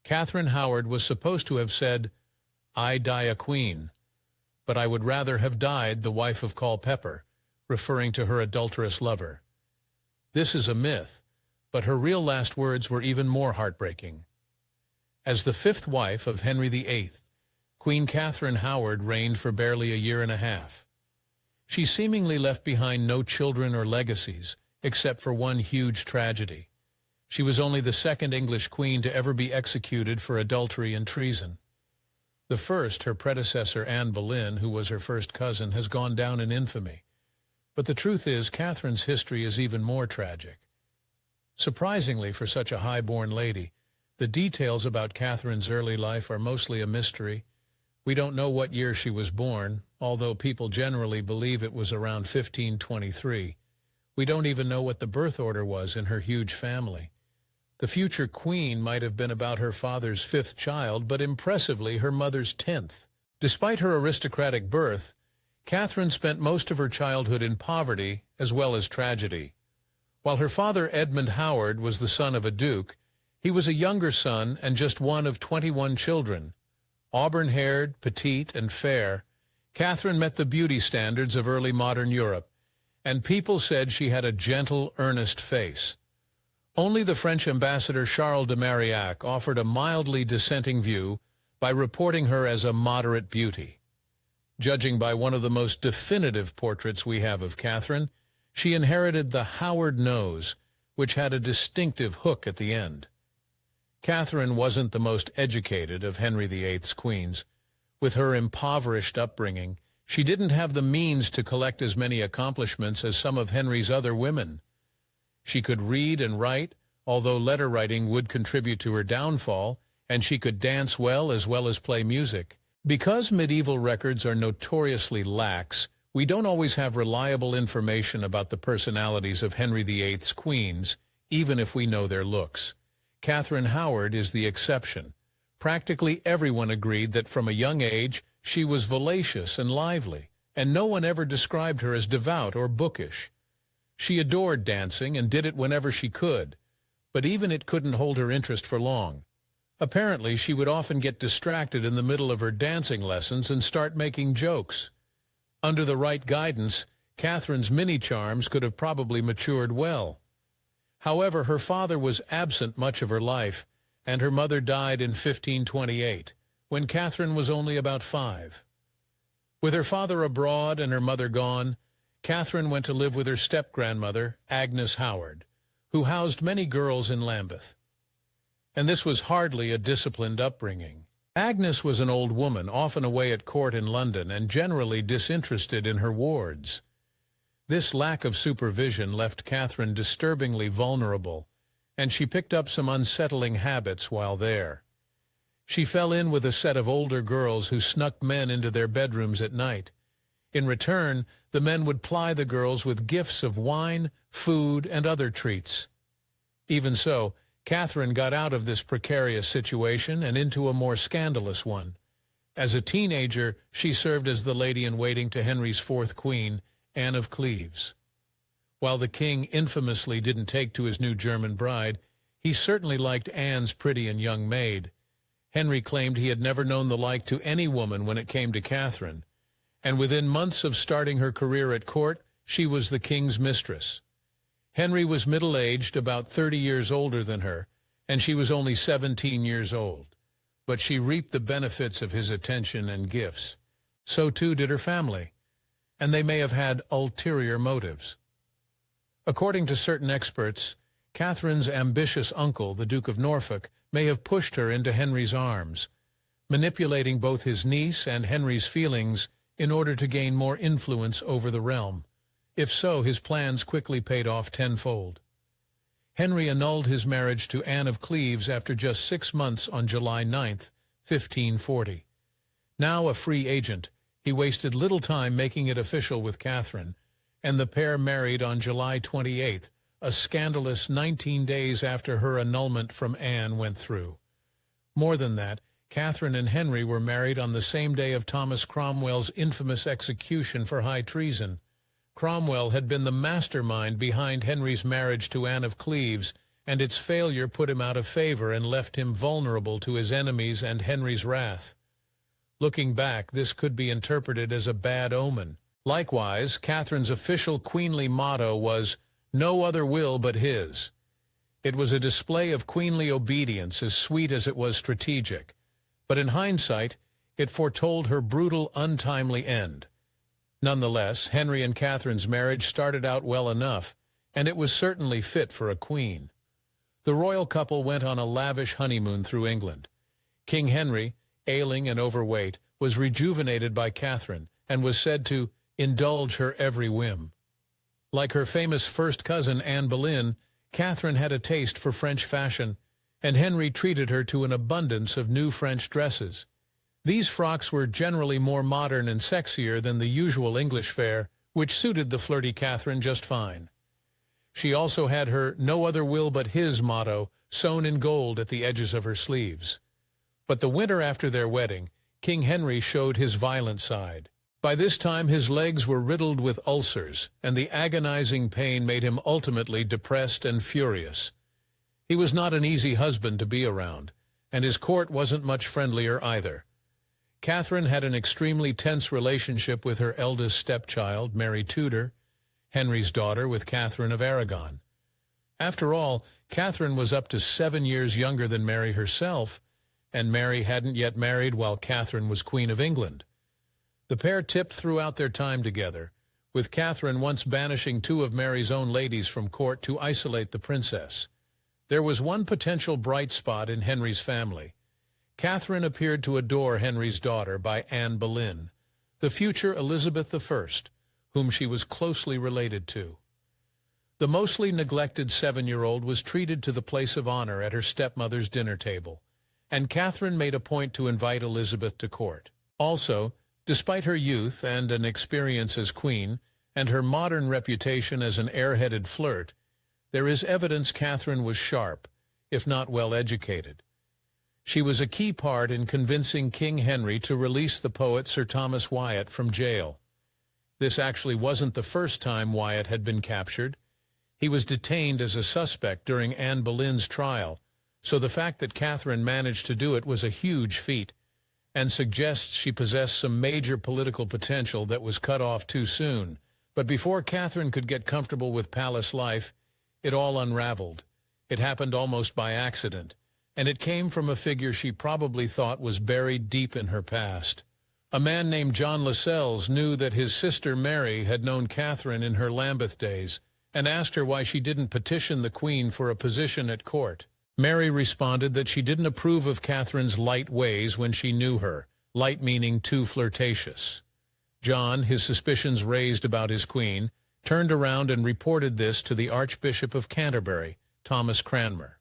Catherine Howard was supposed to have said, "I die a queen, but I would rather have died the wife of Culpeper," referring to her adulterous lover. This is a myth, but her real last words were even more heartbreaking. As the fifth wife of Henry VIII, Queen Catherine Howard reigned for barely a year and a half. She seemingly left behind no children or legacies, except for one huge tragedy. She was only the second English queen to ever be executed for adultery and treason. The first, her predecessor Anne Boleyn, who was her first cousin, has gone down in infamy. But the truth is, Catherine's history is even more tragic. Surprisingly for such a high-born lady, the details about Catherine's early life are mostly a mystery. We don't know what year she was born, although people generally believe it was around 1523. We don't even know what the birth order was in her huge family. The future queen might have been about her father's fifth child, but impressively her mother's 10th. Despite her aristocratic birth, Catherine spent most of her childhood in poverty as well as tragedy. While her father Edmund Howard was the son of a duke, he was a younger son and just one of 21 children. Auburn-haired, petite, and fair, Catherine met the beauty standards of early modern Europe, and people said she had a gentle, earnest face. Only the French ambassador Charles de Marillac offered a mildly dissenting view by reporting her as a moderate beauty. Judging by one of the most definitive portraits we have of Catherine, she inherited the Howard nose, which had a distinctive hook at the end. Catherine wasn't the most educated of Henry VIII's queens. With her impoverished upbringing, she didn't have the means to collect as many accomplishments as some of Henry's other women. She could read and write, although letter writing would contribute to her downfall, and she could dance well as play music. Because medieval records are notoriously lax, we don't always have reliable information about the personalities of Henry VIII's queens, even if we know their looks. Catherine Howard is the exception. Practically everyone agreed that from a young age she was vivacious and lively, and no one ever described her as devout or bookish. She adored dancing and did it whenever she could, but even it couldn't hold her interest for long. Apparently, she would often get distracted in the middle of her dancing lessons and start making jokes. Under the right guidance, Catherine's mini-charms could have probably matured well. However, her father was absent much of her life, and her mother died in 1528, when Catherine was only about 5. With her father abroad and her mother gone, Catherine went to live with her step-grandmother, Agnes Howard, who housed many girls in Lambeth. And this was hardly a disciplined upbringing. Agnes was an old woman, often away at court in London, and generally disinterested in her wards. This lack of supervision left Catherine disturbingly vulnerable, and she picked up some unsettling habits while there. She fell in with a set of older girls who snuck men into their bedrooms at night. In return, the men would ply the girls with gifts of wine, food, and other treats. Even so, Catherine got out of this precarious situation and into a more scandalous one. As a teenager, she served as the lady-in-waiting to Henry's fourth queen, Anne of Cleves. While the king infamously didn't take to his new German bride, he certainly liked Anne's pretty and young maid. Henry claimed he had never known the like to any woman when it came to Catherine, and within months of starting her career at court, she was the king's mistress. Henry was middle-aged, about 30 years older than her, and she was only 17 years old. But she reaped the benefits of his attention and gifts. So too did her family, and they may have had ulterior motives. According to certain experts, Catherine's ambitious uncle, the Duke of Norfolk, may have pushed her into Henry's arms, manipulating both his niece and Henry's feelings in order to gain more influence over the realm. If so, his plans quickly paid off tenfold. Henry annulled his marriage to Anne of Cleves after just 6 months on July 9, 1540. Now a free agent, he wasted little time making it official with Catherine, and the pair married on July 28, a scandalous 19 days after her annulment from Anne went through. More than that, Catherine and Henry were married on the same day of Thomas Cromwell's infamous execution for high treason. Cromwell had been the mastermind behind Henry's marriage to Anne of Cleves, and its failure put him out of favor and left him vulnerable to his enemies and Henry's wrath. Looking back, this could be interpreted as a bad omen. Likewise, Catherine's official queenly motto was, "No other will but his." It was a display of queenly obedience as sweet as it was strategic, but in hindsight, it foretold her brutal, untimely end. Nonetheless, Henry and Catherine's marriage started out well enough, and it was certainly fit for a queen. The royal couple went on a lavish honeymoon through England. King Henry, ailing and overweight, was rejuvenated by Catherine and was said to indulge her every whim. Like her famous first cousin Anne Boleyn, Catherine had a taste for French fashion, and Henry treated her to an abundance of new French dresses. These frocks were generally more modern and sexier than the usual English fare, which suited the flirty Catherine just fine. She also had her "no other will but his" motto sewn in gold at the edges of her sleeves. But the winter after their wedding, King Henry showed his violent side. By this time his legs were riddled with ulcers, and the agonizing pain made him ultimately depressed and furious. He was not an easy husband to be around, and his court wasn't much friendlier either. Catherine had an extremely tense relationship with her eldest stepchild, Mary Tudor, Henry's daughter, with Catherine of Aragon. After all, Catherine was up to 7 years younger than Mary herself, and Mary hadn't yet married while Catherine was Queen of England. The pair tipped throughout their time together, with Catherine once banishing 2 of Mary's own ladies from court to isolate the princess. There was one potential bright spot in Henry's family. Catherine appeared to adore Henry's daughter by Anne Boleyn, the future Elizabeth I, whom she was closely related to. The mostly neglected 7-year-old was treated to the place of honor at her stepmother's dinner table, and Catherine made a point to invite Elizabeth to court. Also, despite her youth and an experience as queen, and her modern reputation as an airheaded flirt, there is evidence Catherine was sharp, if not well-educated. She was a key part in convincing King Henry to release the poet Sir Thomas Wyatt from jail. This actually wasn't the first time Wyatt had been captured. He was detained as a suspect during Anne Boleyn's trial, so the fact that Catherine managed to do it was a huge feat, and suggests she possessed some major political potential that was cut off too soon. But before Catherine could get comfortable with palace life, it all unraveled. It happened almost by accident, and it came from a figure she probably thought was buried deep in her past. A man named John Lascelles knew that his sister Mary had known Catherine in her Lambeth days, and asked her why she didn't petition the Queen for a position at court. Mary responded that she didn't approve of Catherine's light ways when she knew her, light meaning too flirtatious. John, his suspicions raised about his queen, turned around and reported this to the Archbishop of Canterbury, Thomas Cranmer.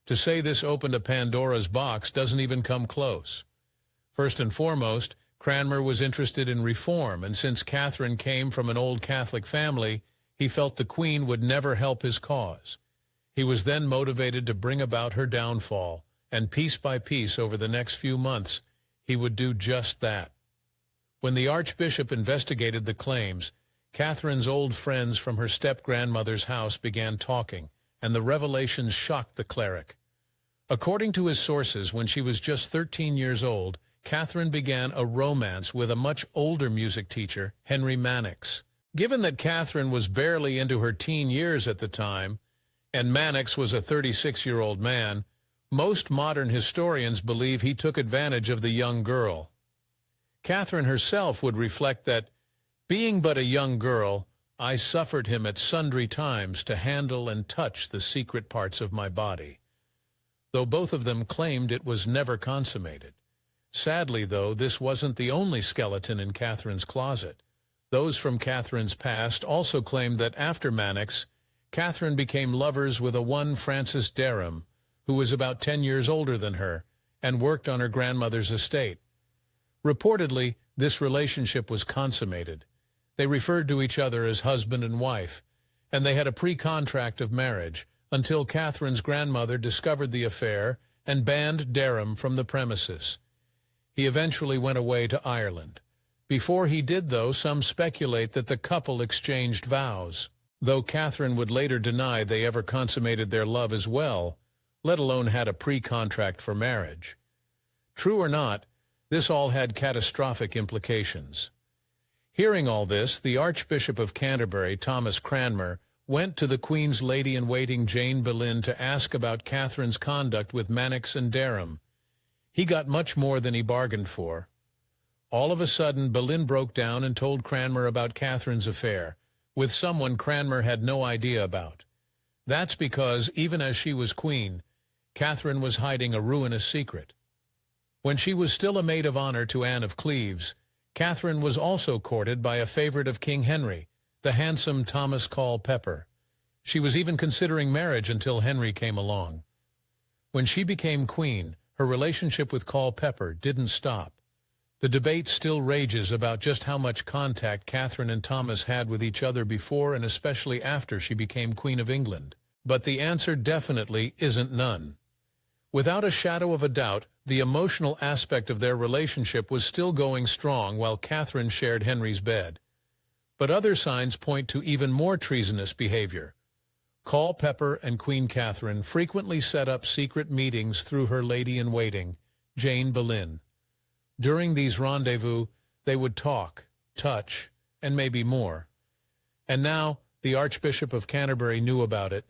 To say this opened a Pandora's box doesn't even come close. First and foremost, Cranmer was interested in reform, and since Catherine came from an old Catholic family, he felt the Queen would never help his cause. He was then motivated to bring about her downfall, and piece by piece over the next few months, he would do just that. When the Archbishop investigated the claims, Catherine's old friends from her step-grandmother's house began talking, and the revelations shocked the cleric. According to his sources, when she was just 13 years old, Catherine began a romance with a much older music teacher, Henry Mannix. Given that Catherine was barely into her teen years at the time, and Mannix was a 36-year-old man, most modern historians believe he took advantage of the young girl. Catherine herself would reflect that, "Being but a young girl, I suffered him at sundry times to handle and touch the secret parts of my body," though both of them claimed it was never consummated. Sadly, though, this wasn't the only skeleton in Catherine's closet. Those from Catherine's past also claimed that after Mannix, Catherine became lovers with a one Francis Derham, who was about 10 years older than her, and worked on her grandmother's estate. Reportedly, this relationship was consummated. They referred to each other as husband and wife, and they had a pre-contract of marriage, until Catherine's grandmother discovered the affair and banned Derham from the premises. He eventually went away to Ireland. Before he did, though, some speculate that the couple exchanged vows. though Catherine would later deny they ever consummated their love as well, let alone had a pre-contract for marriage. True or not, this all had catastrophic implications. Hearing all this, the Archbishop of Canterbury, Thomas Cranmer, went to the Queen's lady-in-waiting Jane Boleyn to ask about Catherine's conduct with Manox and Derham. He got much more than he bargained for. All of a sudden, Boleyn broke down and told Cranmer about Catherine's affair, with someone Cranmer had no idea about. That's because, even as she was queen, Catherine was hiding a ruinous secret. When she was still a maid of honor to Anne of Cleves, Catherine was also courted by a favorite of King Henry, the handsome Thomas Culpeper. She was even considering marriage until Henry came along. When she became queen, her relationship with Culpeper didn't stop. The debate still rages about just how much contact Catherine and Thomas had with each other before and especially after she became Queen of England. But the answer definitely isn't none. Without a shadow of a doubt, the emotional aspect of their relationship was still going strong while Catherine shared Henry's bed. But other signs point to even more treasonous behavior. Culpeper and Queen Catherine frequently set up secret meetings through her lady-in-waiting, Jane Boleyn. During these rendezvous, they would talk, touch, and maybe more. And now the Archbishop of Canterbury knew about it,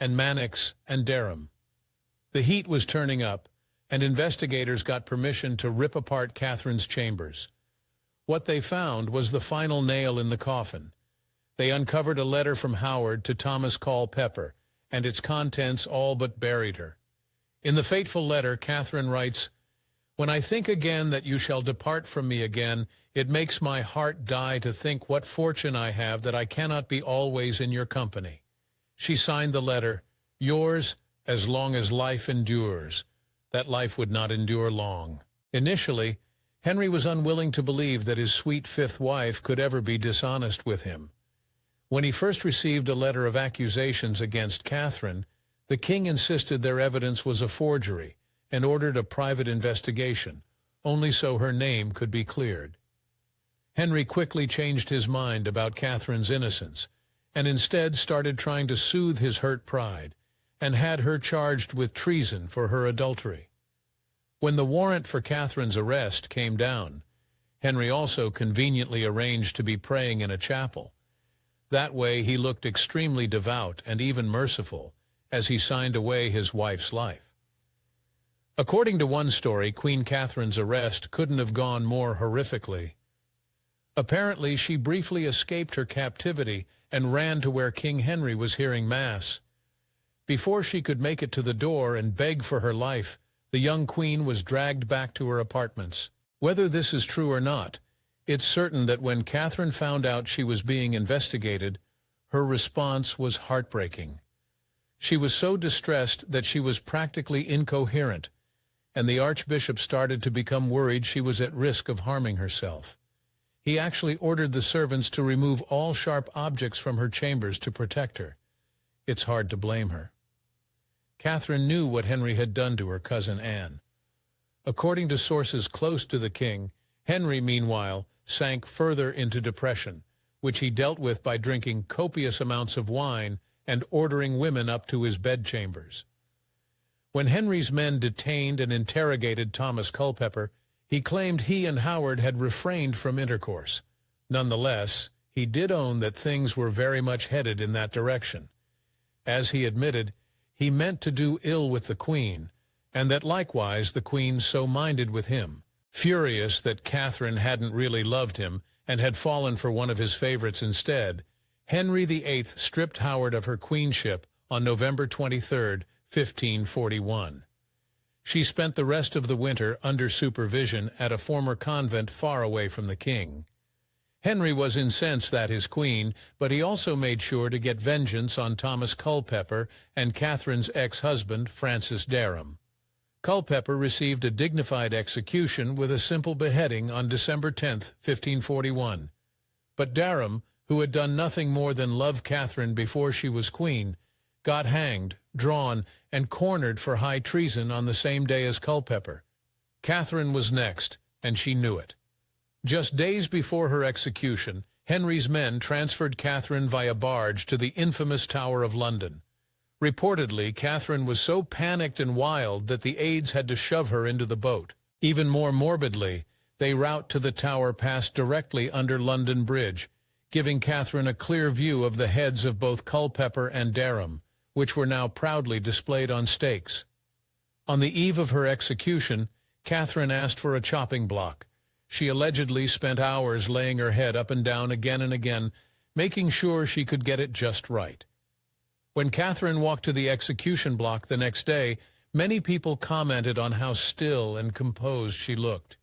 and Manox and Derham. The heat was turning up, and investigators got permission to rip apart Catherine's chambers. What they found was the final nail in the coffin. They uncovered a letter from Howard to Thomas Culpeper, and its contents all but buried her. In the fateful letter, Catherine writes, "When I think again that you shall depart from me again, it makes my heart die to think what fortune I have that I cannot be always in your company." She signed the letter, "Yours, as long as life endures." That life would not endure long. Initially, Henry was unwilling to believe that his sweet fifth wife could ever be dishonest with him. When he first received a letter of accusations against Catherine, the king insisted their evidence was a forgery and ordered a private investigation, only so her name could be cleared. Henry quickly changed his mind about Catherine's innocence, and instead started trying to soothe his hurt pride, and had her charged with treason for her adultery. When the warrant for Catherine's arrest came down, Henry also conveniently arranged to be praying in a chapel. That way he looked extremely devout and even merciful as he signed away his wife's life. According to one story, Queen Catherine's arrest couldn't have gone more horrifically. Apparently, she briefly escaped her captivity and ran to where King Henry was hearing Mass. Before she could make it to the door and beg for her life, the young queen was dragged back to her apartments. Whether this is true or not, it's certain that when Catherine found out she was being investigated, her response was heartbreaking. She was so distressed that she was practically incoherent, and the Archbishop started to become worried she was at risk of harming herself. He actually ordered the servants to remove all sharp objects from her chambers to protect her. It's hard to blame her. Catherine knew what Henry had done to her cousin Anne. According to sources close to the king, Henry, meanwhile, sank further into depression, which he dealt with by drinking copious amounts of wine and ordering women up to his bedchambers. When Henry's men detained and interrogated Thomas Culpeper, he claimed he and Howard had refrained from intercourse. Nonetheless, he did own that things were very much headed in that direction. As he admitted, he meant to do ill with the Queen, and that likewise the Queen so minded with him. Furious that Catherine hadn't really loved him and had fallen for one of his favorites instead, Henry VIII stripped Howard of her queenship on November 23, 1541. She spent the rest of the winter under supervision at a former convent far away from the king. Henry was incensed that his queen, but he also made sure to get vengeance on Thomas Culpeper and Catherine's ex-husband, Francis Derham. Culpeper received a dignified execution with a simple beheading on December 10, 1541. But Derham, who had done nothing more than love Catherine before she was queen, got hanged, drawn, and cornered for high treason on the same day as Culpeper. Catherine was next, and she knew it. Just days before her execution, Henry's men transferred Catherine via barge to the infamous Tower of London. Reportedly, Catherine was so panicked and wild that the aides had to shove her into the boat. Even more morbidly, their route to the tower passed directly under London Bridge, giving Catherine a clear view of the heads of both Culpeper and Derham, which were now proudly displayed on stakes. On the eve of her execution, Catherine asked for a chopping block. She allegedly spent hours laying her head up and down again and again, making sure she could get it just right. When Catherine walked to the execution block the next day, many people commented on how still and composed she looked.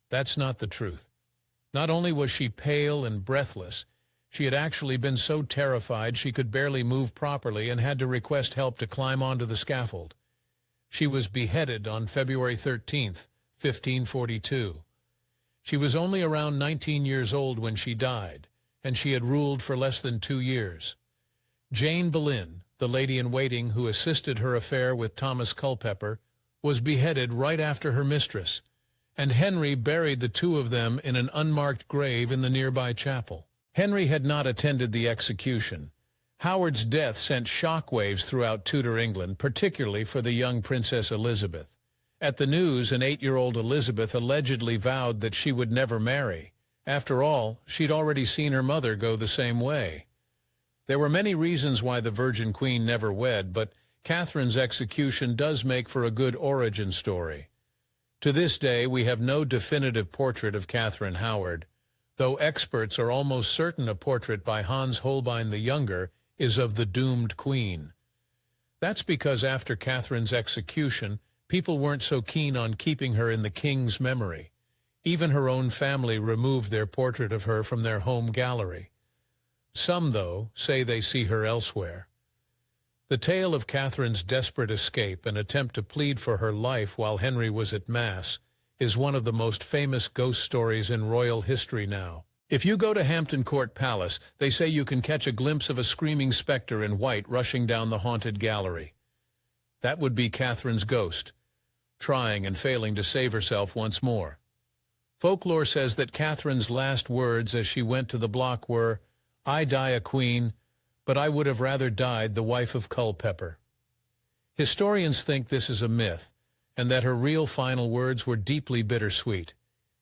That's not the truth. Not only was she pale and breathless, she had actually been so terrified she could barely move properly and had to request help to climb onto the scaffold. She was beheaded on February 13th, 1542. She was only around 19 years old when she died, and she had ruled for less than 2 years. Jane Boleyn, the lady-in-waiting who assisted her affair with Thomas Culpeper, was beheaded right after her mistress, and Henry buried the two of them in an unmarked grave in the nearby chapel. Henry had not attended the execution. Howard's death sent shockwaves throughout Tudor England, particularly for the young Princess Elizabeth. At the news, an 8-year-old Elizabeth allegedly vowed that she would never marry. After all, she'd already seen her mother go the same way. There were many reasons why the Virgin Queen never wed, but Catherine's execution does make for a good origin story. To this day, we have no definitive portrait of Catherine Howard, though experts are almost certain a portrait by Hans Holbein the Younger is of the doomed queen. That's because after Catherine's execution, people weren't so keen on keeping her in the king's memory. Even her own family removed their portrait of her from their home gallery. Some, though, say they see her elsewhere. The tale of Catherine's desperate escape and attempt to plead for her life while Henry was at Mass is one of the most famous ghost stories in royal history now. If you go to Hampton Court Palace, they say you can catch a glimpse of a screaming spectre in white rushing down the haunted gallery. That would be Catherine's ghost, trying and failing to save herself once more. Folklore says that Catherine's last words as she went to the block were, "I die a queen, but I would have rather died the wife of Culpeper." Historians think this is a myth, and that her real final words were deeply bittersweet.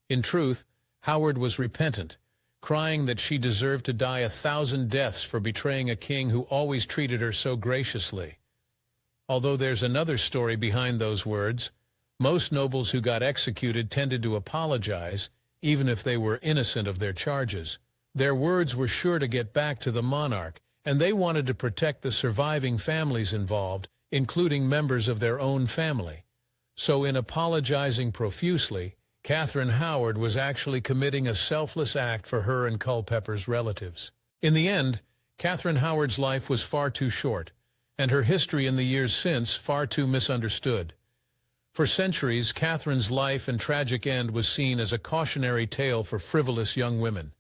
In truth, Howard was repentant, crying that she deserved to die 1,000 deaths for betraying a king who always treated her so graciously. Although there's another story behind those words, most nobles who got executed tended to apologize, even if they were innocent of their charges. Their words were sure to get back to the monarch, and they wanted to protect the surviving families involved, including members of their own family. So in apologizing profusely, Catherine Howard was actually committing a selfless act for her and Culpeper's relatives. In the end, Catherine Howard's life was far too short, and her history in the years since far too misunderstood. For centuries, Catherine's life and tragic end was seen as a cautionary tale for frivolous young women.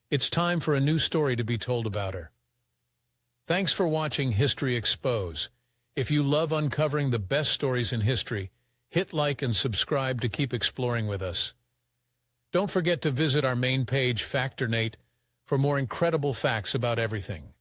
It's time for a new story to be told about her. Thanks for watching History Expose. If you love uncovering the best stories in history, hit like and subscribe to keep exploring with us. Don't forget to visit our main page, Factornate, for more incredible facts about everything.